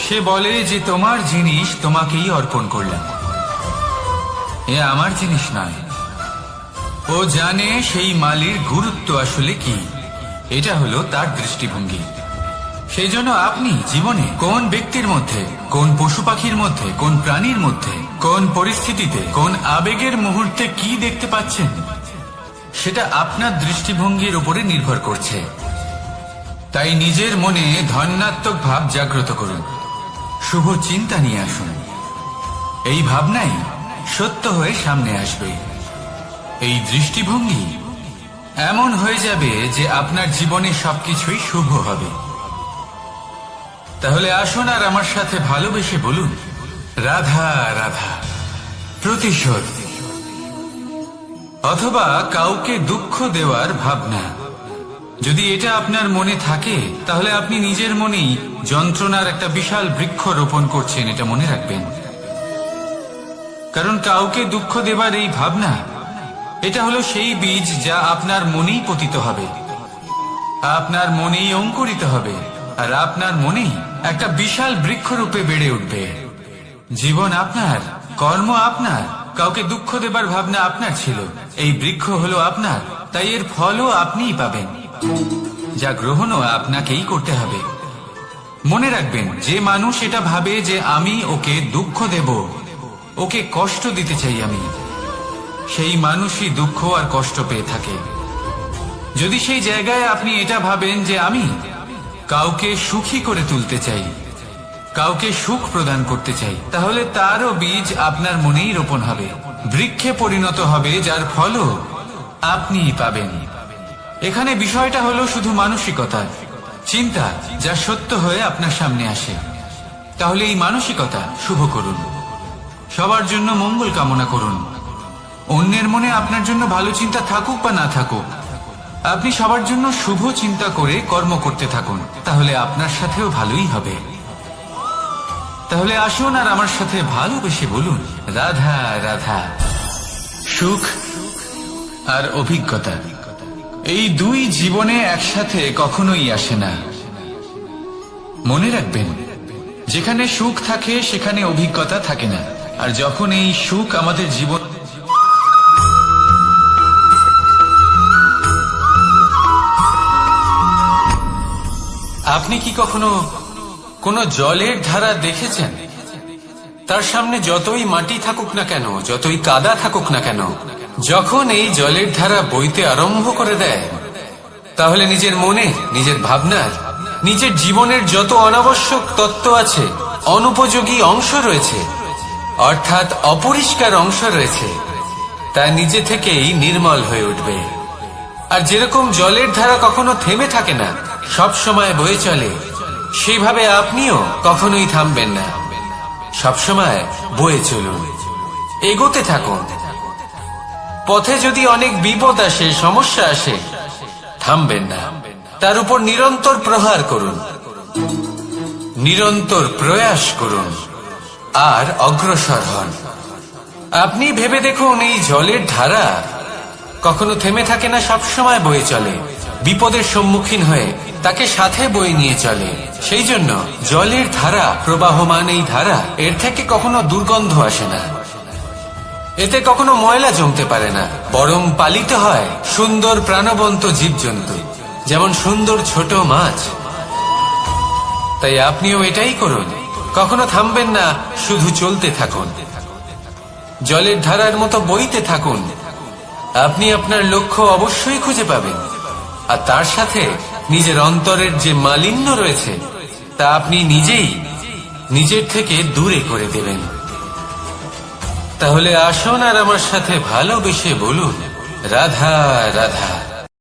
সে বলে যে তোমার জিনিস তোমাকেই অর্পণ করলাম, এ আমার জিনিস নয়। ও জানে সেই মালির গুরুত্ব আসলে কি। এটা হলো তার দৃষ্টিভঙ্গি। সেই জন্য আপনি জীবনে কোন ব্যক্তির মধ্যে, কোন পশু পাখির মধ্যে, কোন প্রাণীর মধ্যে, কোন পরিস্থিতিতে, কোন আবেগের মুহূর্তে কি দেখতে পাচ্ছেন, সেটা আপনার দৃষ্টিভঙ্গির উপরে নির্ভর করছে। তাই নিজের মনে ধন্যাত্মক ভাব জাগ্রত করুন, শুভ চিন্তা নিয়ে আসুন। এই ভাবনাই সত্য হয়ে সামনে আসবে। এই দৃষ্টিভঙ্গি এমন হয়ে যাবে যে আপনার জীবনে সবকিছুই শুভ হবে। তাহলে আসুন আর আমার সাথে ভালোবেসে বলুন, রাধা রাধা। প্রতিশোধ অথবা কাউকে দুঃখ দেওয়ার ভাবনা, যদি এটা আপনার মনে থাকে, তাহলে আপনি নিজের মনেই যন্ত্রণার একটা বিশাল বৃক্ষ রোপণ করছেন, এটা মনে রাখবেন। কারণ কাউকে দুঃখ দেবার এই ভাবনা, এটা হলো সেই বীজ যা আপনার মনেই পতিত হবে, আপনার মনেই অঙ্কুরিত হবে, আর আপনার মনেই একটা বিশাল বৃক্ষরূপে বেড়ে উঠবে। জীবন আপনার, কর্ম আপনার, কাউকে দুঃখ দেবার ভাবনা আপনার ছিল, এই বৃক্ষ হলো আপনার, তাই এর ফলও আপনিই পাবেন, যা গ্রহণও আপনাকেই করতে হবে। মনে রাখবেন, যে মানুষ এটা ভাবে যে আমি ওকে দুঃখ দেব, ওকে কষ্ট দিতে চাই আমি, সেই মানুষই দুঃখ আর কষ্ট পেয়ে থাকে। যদি সেই জায়গায় আপনি এটা ভাবেন যে আমি কাউকে সুখী করে তুলতে চাই, কাউকে সুখ প্রদান করতে চাই, তাহলে তারও বীজ আপনার মনেই রোপণ হবে, বৃক্ষে পরিণত হবে, যার ফলও আপনিই পাবেন। এখানে বিষয়টা হলো শুধু মানসিকতা, চিন্তা, যা সত্য হয়ে আপনার সামনে আসে। তাহলে এই মানসিকতা শুভ করুন, সবার জন্য মঙ্গল কামনা করুন। অন্যের মনে আপনার জন্য ভালো চিন্তা থাকুক বা না থাকুক, আপনি সবার জন্য শুভ চিন্তা করে কর্ম করতে থাকুন, তাহলে আপনার সাথেও ভালোই হবে। তাহলে আসুন আর আমার সাথে ভালোবেসে বলুন, রাধা রাধা। সুখ আর অভিজ্ঞতা, এই দুই জীবনে একসাথে কখনোই আসে না। মনে রাখবেন, যেখানে সুখ থাকে সেখানে অভিজ্ঞতা থাকে না। আর যখন এই সুখ আমাদের জীবন, আপনি কি কখনো কোনো জলের ধারা দেখেছেন? তার সামনে যতই মাটি থাকুক না কেন, যতই কাদা থাকুক না কেন, যখন এই জলের ধারা বইতে আরম্ভ করে দেয়, তাহলে নিজের মনে, নিজের ভাবনার, নিজের জীবনের যত অনাবশ্যক তত্ত্ব আছে, অনুপযোগী অংশ রয়েছে, অর্থাৎ অপরিষ্কার অংশ রয়েছে, তা নিজে থেকেই নির্মল হয়ে উঠবে। আর যেরকম জলের ধারা কখনো থেমে থাকে না, সব সময় বয়ে চলে, সেইভাবে আপনিও কখনোই থামবেন না। সবসময় বয়ে চলুন, এগোতে থাকুন। পথে যদি অনেক বিপদ আসে, সমস্যা আসে, থামবেন না, তার উপর নিরন্তর প্রহার করুন, নিরন্তর প্রয়াস করুন আর অগ্রসর হন। আপনি ভেবে দেখুন, এই জলের ধারা কখনো থেমে থাকে না, সবসময় বয়ে চলে, বিপদের সম্মুখীন হয়ে তাকে সাথে বয়ে নিয়ে চলে। সেই জন্য জলের ধারা, প্রবাহমান এই ধারা, এর থেকে কখনো দুর্গন্ধ আসে না, এতে কখনো ময়লা জমতে পারে না, বরং পালিত হয় সুন্দর প্রাণবন্ত জীবজন্তু, যেমন সুন্দর ছোট মাছ। তাই আপনিও এটাই করুন, কখনো থামবেন না, শুধু চলতে থাকুন, জলের ধারার মতো বইতে থাকুন। আপনি আপনার লক্ষ্য অবশ্যই খুঁজে পাবেন, আর তার সাথে নিজের অন্তরের যে মালিন্য রয়েছে তা আপনি নিজেই নিজের থেকে দূরে করে দেবেন। তাহলে আসুন আর আমার সাথে ভালোবেসে বলুন, রাধা রাধা।